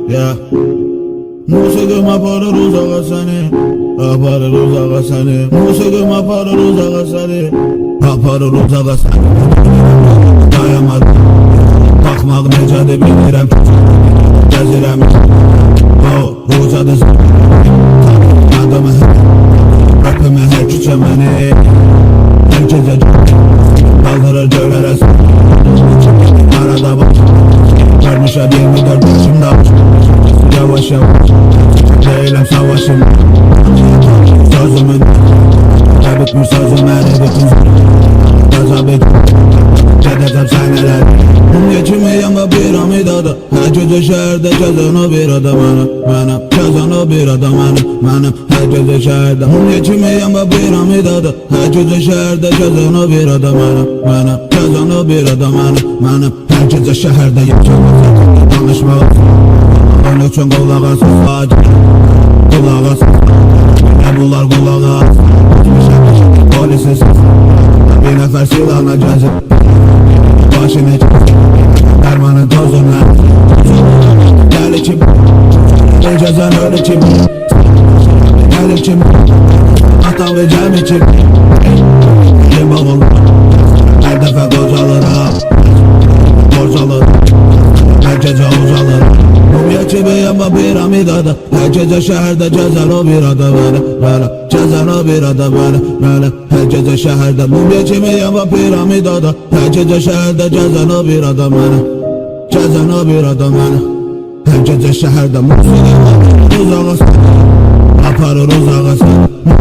Yeah. Musiqim aparır uzağa səni, aparır uzağa səni. Musiqim aparır uzağa səni, aparır uzağa səni. Dayamadım, baxmaq necədir bilirəm. Gəzirəm, ucadır adamı, rapımı hər küçə məni. Hər gecə qaldırır göylərə. Arada bax, görmüşəm 24 yaşımda. Yavaş yavaş değilim savaşım. Sözümün bitmiş sözüm eridim. Gazap et gedəcəm sənələr. Mumya kimiyəm və piramidada. Hər gecə şəhərdə gəzən o bir adam mənəm. Gəzən o bir adam mənəm. Hər gecə şəhərdə mumya kimiyəm və piramidada. Hər gecə şəhərdə gəzən o bir adam mənəm. Gəzən o bir adam mənəm. Hər gecə şəhərdə yaşamaq, danışmaq. Onun üçün qulaq asın sadece. Qulaq asın. Ne bunlar qulaq asın. Polisiz bir nəfər silahla gəzib başını dərmanın tozuna. Gəlir kim Necəzən ölü kim Gəlir kim Atan və cəmi kim Kim oğul Hər dəfə qocalıram Borcalır Hər gecə ucalır Mumya kimiyəm və piramidada. Hər gecə şəhərdə gəzən o bir adam mənəm. Gəzən o bir adam mənəm. Hər gecə şəhərdə mumya kimiyəm və piramidada. Hər gecə şəhərdə gəzən o bir adam mənəm. Gəzən o bir adam mənəm. Hər gecə şəhərdə musiqim uzağa səni, aparır uzağa səni.